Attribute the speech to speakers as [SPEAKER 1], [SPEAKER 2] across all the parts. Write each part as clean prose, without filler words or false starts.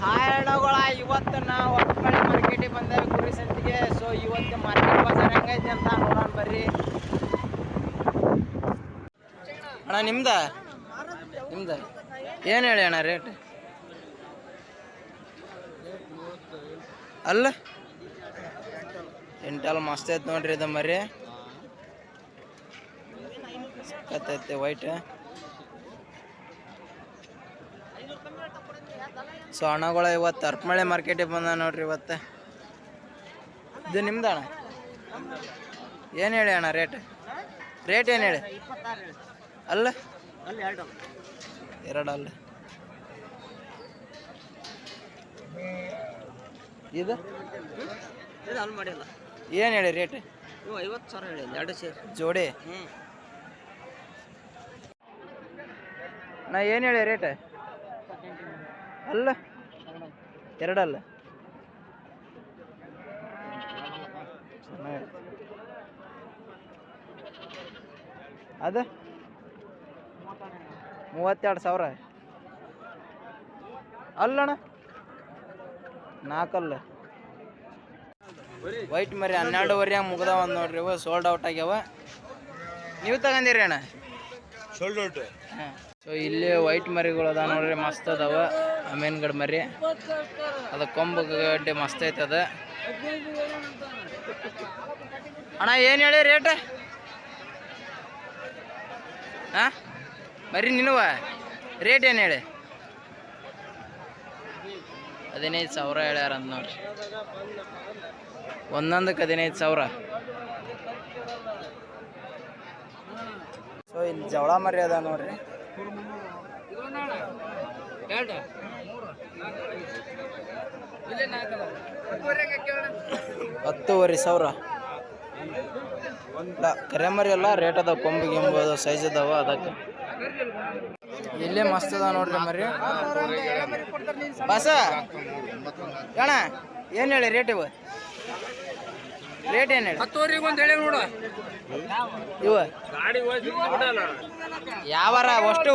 [SPEAKER 1] Hi ಅಣ್ಣಗಳ, ಇವತ್ತು ನಾವು ಒಕ್ಕಳಿ ಮಾರ್ಕೆಟಿಗೆ ಬಂದೇವೆ ಕುರಿ ಸಂತಿಗೆ. ಸೊ ಇವತ್ತು ಮಾರ್ಕೆಟ್ ಬಜಾರ್ ಹೆಂಗೈತೆ ಅಂತ ನೋಡೋಣ ಬರ್ರಿ ಅಣ್ಣ. ನಿಮ್ದ ಏನು ಹೇಳಿ ಅಣ್ಣ ರೇಟ್? ಅಲ್ಲ ಎಂಟಲ್ ಮಸ್ತ್ ಐತೆ ನೋಡ್ರಿ ಇದು ಮರಿ, ಸಕ್ಕತ್ತೈತೆ ವೈಟ್. ಸೊ ಹಣಗಳ ಇವತ್ತು ಅರ್ಪಮಳೆ ಮಾರ್ಕೆಟಿಗೆ ಬಂದ ನೋಡ್ರಿ ಇವತ್ತು. ಇದು ನಿಮ್ದು ಅಣ್ಣ? ಏನು ಹೇಳಿ ಅಣ್ಣ ರೇಟ್ ಏನು ಹೇಳಿ? ಅಲ್ಲ ಎರಡಲ್ಲ. ಇದು ಏನು ಹೇಳಿ ರೇಟ್?
[SPEAKER 2] 50,000 ಹೇಳಿ, 2 ಸೇರಿ
[SPEAKER 1] ಜೋಡಿ. ನಾ ಏನು ಹೇಳಿ ರೇಟ್? ಅಲ್ಲ ಎರಡಲ್ಲ. ಅದು 32,000 ಅಲ್ಲಣ್ಣ, 4 ಅಲ್ಲ. ವೈಟ್ ಮರಿ 12:30 ಮುಗ್ದಾವ ನೋಡ್ರಿ. ಇವು ಸೋಲ್ಡ್ ಔಟ್ ಆಗ್ಯಾವ. ನೀವು ತಗೊಂಡಿರಿ ಅಣ್ಣ?
[SPEAKER 2] Sold out.
[SPEAKER 1] ಹಾಂ. ಸೊ ಇಲ್ಲಿ ವೈಟ್ ಮರಿಗಳು ಅದ ನೋಡ್ರಿ, ಮಸ್ತ್ ಅದಾವ. ಮೇನ್ಗಡೆ ಮರಿ ಅದು ಕೊಂಬು ಗಡ್ಡೆ ಮಸ್ತ್ ಐತೆ ಅದ. ಅಣ್ಣ ಏನು ಹೇಳಿ ರೇಟ್? ಹಾಂ ಮರಿ ನಿನ್ನುವ ರೇಟ್ ಏನು ಹೇಳಿ? 15,000 ಹೇಳ್ಯಾರ ಅಂತ ನೋಡ್ರಿ. ಒಂದೊಂದಕ್ಕೆ 15,000. ಸೊ ಇಲ್ಲಿ ಜವಳ ಮರಿ ಅದ ನೋಡ್ರಿ. 10,500. ಕರೆ ಮರಿ ಎಲ್ಲ ರೇಟ್ ಅದಾವ, ಕೊಂಬಿಗೆ ಎಂಬುದು ಸೈಜ್ ಅದಾವ. ಅದಕ್ಕೆ ಇಲ್ಲೇ ಮಸ್ತ್ ಅದ ನೋಡ್ರಿ ಮರಿ. ಬಸ ಅಣ್ಣ ಏನು ಹೇಳಿ ರೇಟ್? ಇವ ರೇಟ್ ಏನು ಹೇಳಿ?
[SPEAKER 2] 10,000 ಒಂದು ಹೇಳಿ ನೋಡು.
[SPEAKER 1] ಇವ ಯಾವಾರ ಅಷ್ಟು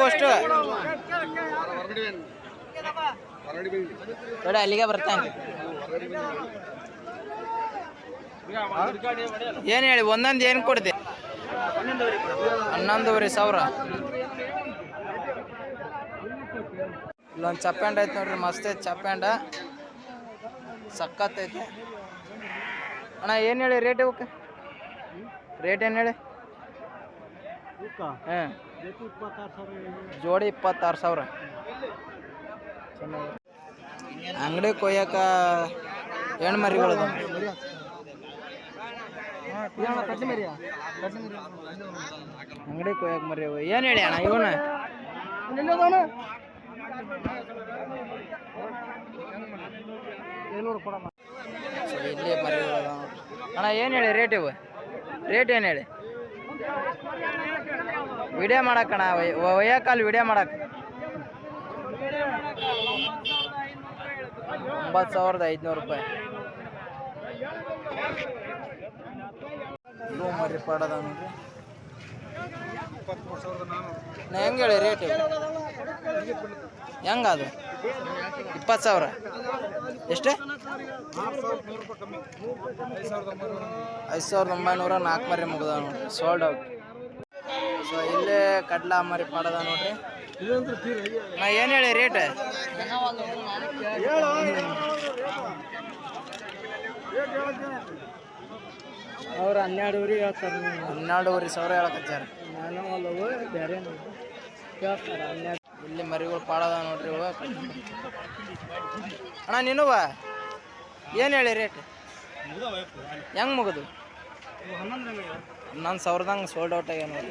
[SPEAKER 1] ನೋಡಿ ಅಲ್ಲಿಗೆ ಬರ್ತಾನೆ. ಏನು ಹೇಳಿ ಒಂದೊಂದು ಏನು ಕೊಡ್ತಿ? 11,500. ಇಲ್ಲೊಂದು ಚಪ್ಪೆಂಡ್ ಐತೆ ನೋಡ್ರಿ, ಮಸ್ತ್ ಐತೆ ಚಪ್ಪೆಂಡ, ಸಕ್ಕತ್ತೈತೆ. ಅಣ್ಣ ಏನು ಹೇಳಿ ರೇಟ್? ಇವಕ್ಕೆ ರೇಟ್ ಏನು ಹೇಳಿ? ಹಾಂ ಜೋಡಿ 26,000. ಅಂಗಡಿ ಕೊಯ್ಯಕ ಹೆಣ್ಣು ಮರಿಗಳು ಅಂಗಡಿ ಕೊಯ್ಯಕ ಮರಿ. ಏನು ಹೇಳಿ ಅಣ್ಣ ಇವನ? ಇಲ್ಲಿ ಮರಿಗಳು ಅಣ್ಣ ಏನು ಹೇಳಿ ರೇಟ್? ಇವು ರೇಟ್ ಏನು ಹೇಳಿ? ವಿಡಿಯೋ ಮಾಡಕ್ಕಣ, ಒಯ್ಯಕಲ್ಲಿ ವಿಡಿಯೋ ಮಾಡಕ್ಕೆ 9,500 ರೂಪಾಯಿ. ಇದು ಮರಿ ಪಾಡದ ನೋಡ್ರಿ. ನಾ ಹೆಂಗೆ ಹೇಳಿ ರೇಟ್? ಹೆಂಗ ಅದು? 20,000 ಎಷ್ಟು? 5,900. 4 ಮರಿ ಮುಗ್ದ ನೋಡ್ರಿ, ಸೋಲ್ಡ್ ಔಟ್. ಸೊ ಇಲ್ಲೇ ಕಡ್ಲಾ ಮರಿ ಪಾಡದ ನೋಡ್ರಿ. ನಾ ಏನು ಹೇಳಿ ರೇಟ್?
[SPEAKER 2] ಅವ್ರು 12,000 ಹೇಳ್ತಾರೆ.
[SPEAKER 1] 12,500 ಹೇಳಕತ್ತಾರ.
[SPEAKER 2] ಬೇರೆ ಕೇಳ್ತಾರೆ.
[SPEAKER 1] ಇಲ್ಲಿ ಮರಿಗಳು ಪಾಡದ ನೋಡ್ರಿ. ಇವ ಅಣ್ಣ ನೀನುವ ಏನು ಹೇಳಿ ರೇಟ್? ಹೆಂಗೆ ಮುಗಿದು? 11,000ದಂಗೆ ಸೋಲ್ಡ್ ಔಟ್ ಆಗ್ಯ ನೋಡಿ.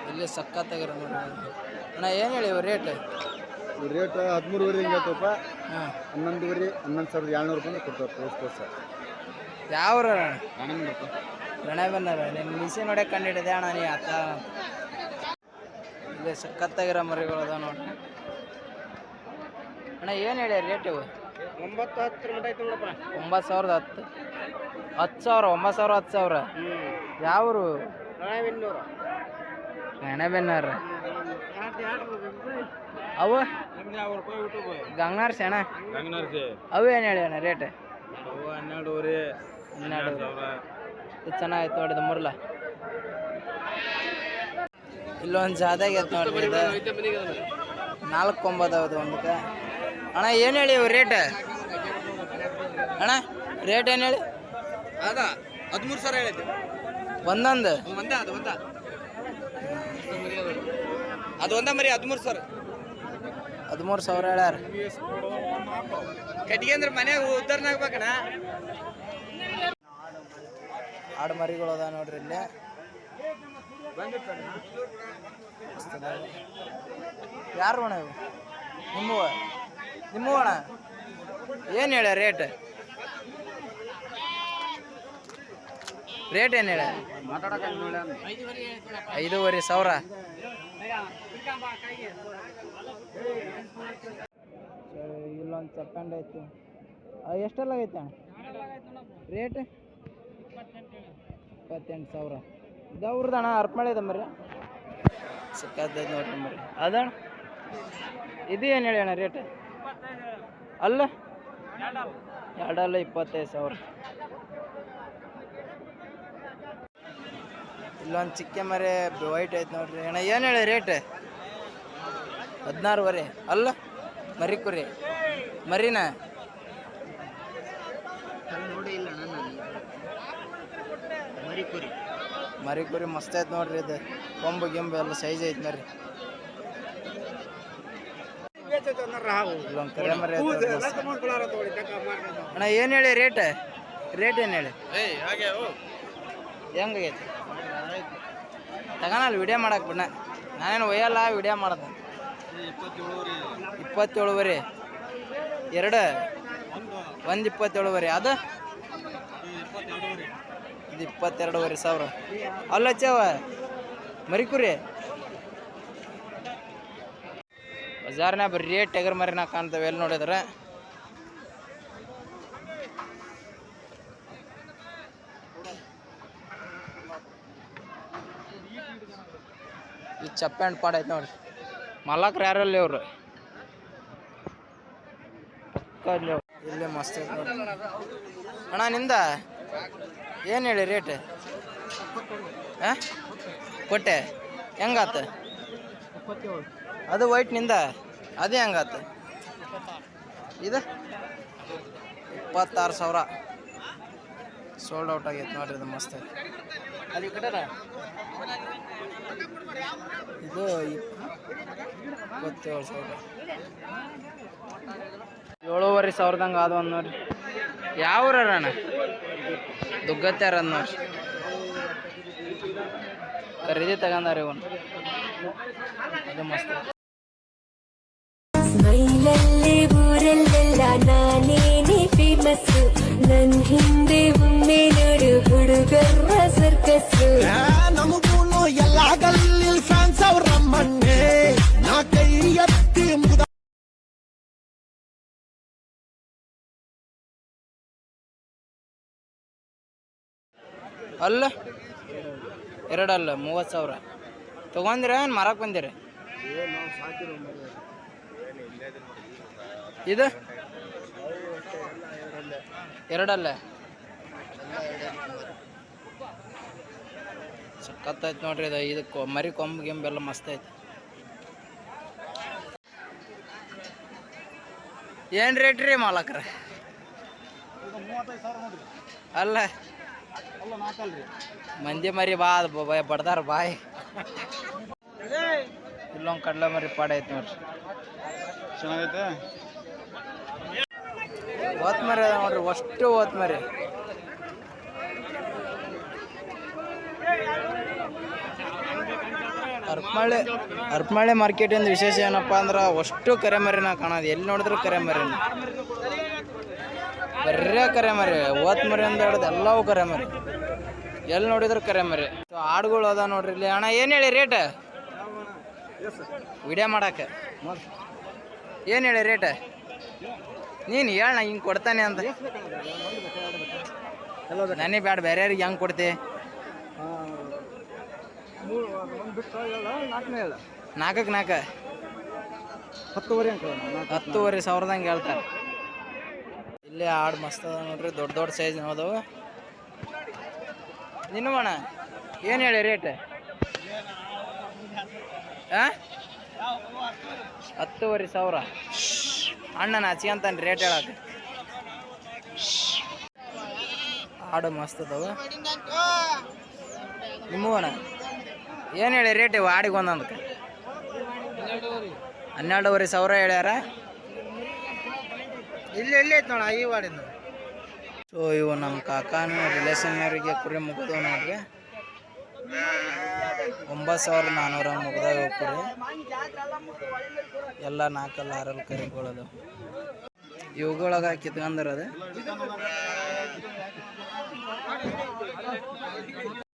[SPEAKER 1] ಇಲ್ಲಿ ಸಕ್ಕತ್ತಾಗಿರ ನೋಡಿ. ಅಣ್ಣ ಏನು ಹೇಳಿ ರೇಟ್?
[SPEAKER 2] ರೇಟ್ 13,500 ಹಿಂಗೆ ಹೇಳ್ತಪ್ಪ.
[SPEAKER 1] ಹಾಂ
[SPEAKER 2] 11,500 11,700 ರೂಪಾಯಿ ಕೊಡ್ತಾರೆ. ಸರ್
[SPEAKER 1] ಯಾವ ಗಣೆ ಬಂದಾರ? ನಿನ್ನ ಮಿಸಿ ನೋಡಕ್ಕೆ ಕಂಡು ಹಿಡಿದೆ ಅಣ್ಣ ನೀ ಆತ. ಇಲ್ಲಿ ಸಕ್ಕತ್ತಾಗಿರೋ ಮರಿಗಳು ಅದ ನೋಡ್ರಿ. ಅಣ್ಣ ಏನು ಹೇಳಿ ರೇಟ್? ಇವು
[SPEAKER 2] 9,10 ಮಟ್ಟ ಐತೆ ನೋಡಪ್ಪ.
[SPEAKER 1] 9,010. 10,000 9,000 10,000. ಯಾವರು? ಗಣೆಬೆನ್ನೂರು. ಅವ ಗಂಗಾರ್ ಅಣ್ಣ ಅವು ಏನು ಹೇಳಿ ಅಣ್ಣ ರೇಟ್?
[SPEAKER 2] 12
[SPEAKER 1] 12 ಇದು ಚೆನ್ನಾಗಿತ್ತು ನೋಡಿದ ಮುರ್ಲ. ಇಲ್ಲೊಂದು ಜಾದಾಗ ಐತೆ ನೋಡ್ರಿ ಇದು 4 ಕೊಂಬದವದು ಒಂದಕ್ಕೆ. ಅಣ್ಣ ಏನು ಹೇಳಿ ಇವು ರೇಟ್? ಅಣ್ಣ ರೇಟ್ ಏನು ಹೇಳಿ?
[SPEAKER 2] ಅದ 13,000 ಹೇಳಿದ್ದೆ
[SPEAKER 1] ಒಂದೊಂದು
[SPEAKER 2] ಅದು ಒಂದ ಮರಿ 13,000
[SPEAKER 1] 13,000 ಹೇಳ್ಯಾರ.
[SPEAKER 2] ಕಟ್ಟಿಗೆ ಅಂದ್ರೆ ಮನ್ಯಾಗ ಉದ್ದಾರನ ಆಗ್ಬೇಕಣ್ಣ.
[SPEAKER 1] ಆಡು ಮರಿಗಳು ಅದ ನೋಡ್ರಿ ಇಲ್ಲಿ. ಯಾರು ಅಣ್ಣ ಇವು? ನಿಮ್ಮವ ಅಣ್ಣ ಏನು ಹೇಳ ರೇಟ್? ರೇಟ್ ಏನು ಹೇಳ? 5,500. ಇಲ್ಲೊಂದು ಚಪ್ಪಂಡ ಐತಿ. ಅದು ಎಷ್ಟೆಲ್ಲ ಆಗೈತೆ ಅಣ್ಣ ರೇಟ್? 28,000. ಇದಾವ್ರದ್ದು ಅಣ್ಣ ಅರ್ಪಮಳೆ ಇದೆ ಮರಿ ಸಿಕ್ಕೈತೆ ನೋಡ್ರಿ ಮರಿ ಅದಣ್ಣ. ಇದು ಏನು ಹೇಳಿ ಅಣ್ಣ ರೇಟ್? ಅಲ್ಲ ಎರಡಲ್ಲ 25,000. ಇಲ್ಲೊಂದು ಚಿಕ್ಕ ಮರಿ ವೈಟ್ ಐತೆ ನೋಡ್ರಿ ಅಣ್ಣ. ಏನು ಹೇಳಿ ರೇಟ್? 16,500. ಅಲ್ಲ ಮರಿ ಕುರಿ ಮರಿನ ಮರಿ ಕುರಿ ಮಸ್ತ್ ಐತೆ ನೋಡ್ರಿ. ಇದು ಕೊಂಬು ಗಿಂಬು ಎಲ್ಲ ಸೈಜ್ ಐತೆ ಮರಿ. ಇಲ್ಲೊಂದು ಕರೆ ಮರಿ ಐತೆ ಅಣ್ಣ. ಏನು ಹೇಳಿ ರೇಟ್? ರೇಟ್ ಏನು ಹೇಳಿ? ಹೆಂಗೈತಿ ತಗೋಣಲ್ಲ ವಿಡಿಯೋ ಮಾಡಕ್ಕೆ ಬಿಡ. ನಾನೇನು ಒಯ್ಯಲ್ಲ ವಿಡಿಯೋ ಮಾಡೋದು. 27,500. ಎರಡು ಒಂದು 27,500. ಅದು ಇದು 22,500. ಅಲ್ಲ ಹಚ್ಚವ ಮರಿ ಕುರಿ ಬಜಾರ್ನಾಗ ಬರೀ ಟಗರ್ ಮರಿನ ಕಾಣ್ತವೆ ಎಲ್ಲಿ ನೋಡಿದ್ರೆ. ಈ ಚಪ್ಪೆ ಹಣ್ಣು ಪಾಡ ಐತೆ ನೋಡ್ರಿ. ಮಲಕ್ರು ಯಾರಲ್ಲಿ ಇವ್ರು ಪಕ್ಕ ಇಲ್ಲಿ ಮಸ್ತ್ ಐತೆ ನೋಡ್ರಿ. ಅಣ್ಣ ನಿಂದ ಏನು ಹೇಳಿ ರೇಟ್? ಹಾಂ ಕೊಟ್ಟೆ ಹೆಂಗಾತ? ಅದು ವೈಟ್ ನಿಂದ ಅದು ಹೆಂಗಾತ? ಇದು 26,000 ಸೋಲ್ಡ್ ಔಟ್ ಆಗೈತೆ ನೋಡ್ರಿ. ಇದು ಮಸ್ತ್ ಐತೆ. ಅಲ್ಲಿ ಕಟ್ಟದ ಇದು 27,000. 7,500 ಆದ ಒಂದು ನೋಡ್ರಿ. ಯಾವ ಅಣ್ಣ? ದುಗ್ಗತ್ತಾರ ನೋಡ್ರಿ. ಖರೀದಿ ತಗೊಂಡಾರ ಇವನು. ಅದು ಮಸ್ತ್.
[SPEAKER 3] ಮೈಲಲ್ಲಿ ಊರಲ್ಲೆಲ್ಲ ನಾನೇನೆ ಫೇಮಸ್. ನನ್ ಹಿಂದೆ ಒಮ್ಮೆ ನೋಡು ಹುಡುಗರ ಸರ್ಕಸ್ಸು.
[SPEAKER 4] ನಮಗೂನು ಎಲ್ಲ ಗಲ್ಲಿ ಫ್ಯಾನ್ಸ್ ಅವ್ರ ಮಣ್ಣೆ ನಾ ಕೈ ಎತ್ತಿ
[SPEAKER 1] ಅಲ್ಲ ಎರಡಲ್ಲ 30,000 ತೊಗೊಂದಿರ ಏನು ಮಾರಕ್ಕೆ ಬಂದಿರ? ಇದು ಎರಡಲ್ಲ ಸಖತ್ತೈತೆ ನೋಡ್ರಿ. ಇದು ಇದಕ್ಕೆ ಮರಿ ಕೊಂಬು ಗಿಂಬೆಲ್ಲ ಮಸ್ತ್ ಐತೆ. ಏನು ರೇಟ್ ರೀ ಮಾಲಕ್ರ? ಅಲ್ಲ ಮಂದಿ ಮರಿ ಬಾ ಬಡ್ದಾರ ಬಾಯ್. ಇಲ್ಲೊಂದು ಕಡ್ಲೆ ಮರಿ ಪಾಡ ಐತೆ ನೋಡ್ರಿ.
[SPEAKER 2] ಚೆನ್ನಾಗೈತೆ.
[SPEAKER 1] ಓತ್ ಮರಿ ಅದ ನೋಡ್ರಿ. ಅಷ್ಟು ಓತ್ ಮರಿ. ಹರಪನಹಳ್ಳಿ ಮಾರ್ಕೆಟಿಂದ ವಿಶೇಷ ಏನಪ್ಪ ಅಂದ್ರೆ ಅಷ್ಟು ಕರೆ ಮರಿನ ಕಾಣೋದು. ಎಲ್ಲಿ ನೋಡಿದ್ರು ಕರೆ ಮರಿನ, ಬರ್ರೇ ಕರೆ ಮರಿ. ಓತ್ ಮರಿ ಅಂತ ಹಿಡಿದು ಎಲ್ಲವೂ ಕರೆ ಮರಿ. ಎಲ್ಲಿ ನೋಡಿದ್ರು ಕರೆ ಮರಿ. ಆಡುಗಳು ಅದ ನೋಡ್ರಿ ಇಲ್ಲಿ. ಅಣ್ಣ ಏನು ಹೇಳಿ ರೇಟ್? ವಿಡಿಯೋ ಮಾಡಕ್ಕೆ ಏನು ಹೇಳಿ ರೇಟ್? ನೀನು ಹೇಳ ಹಿಂಗೆ ಕೊಡ್ತಾನೆ ಅಂತ. ನನಗೆ ಬೇಡ, ಬೇರೆಯವ್ರಿಗೆ ಹೆಂಗೆ ಕೊಡ್ತಿ? 4ಕ್ಕೆ 4 10,000 ಸಾವಿರದಂಗೆ ಹೇಳ್ತಾರೆ. ಇಲ್ಲೇ ಆಡು ಮಸ್ತ್ ಅದ ನೋಡ್ರಿ, ದೊಡ್ಡ ದೊಡ್ಡ ಸೈಜ್ ಅದಾವು. ನಿನ್ನ ಅಣ್ಣ ಏನು ಹೇಳಿ ರೇಟ್? 10,500. ಅಣ್ಣನ ಹಚ್ಚಿ ಅಂತಾನೆ ರೇಟ್ ಹೇಳಕ್ಕೆ. ಆಡು ಮಸ್ತ್ ಅದಾವ. ನಿಮ್ಮ ಅಣ್ಣ ಏನು ಹೇಳಿ ರೇಟ್ ಇವು ಆಡಿಗೆ ಒಂದೊಂದಕ್ಕೆ? 12,500 ಹೇಳ್ಯಾರ. ಇಲ್ಲಿ ಎಲ್ಲಿ ಐತೆ ನೋಡ ಈ ವಾಡಿಂದ. ಸೊ ಇವು ನಮ್ಮ ಕಾಕಾನ ರಿಲೇಷನ್ನವರಿಗೆ ಕುರಿ ಮುಗಿದವು ನೋಡ್ರಿ. 9,400 ಮುಗ್ದಾವ ಕುರಿ. ಎಲ್ಲ 4 6 ಕರಿಗಳದು. ಇವುಗಳಾಗ ಕಿತ್ಕೊಂಡ್ರದ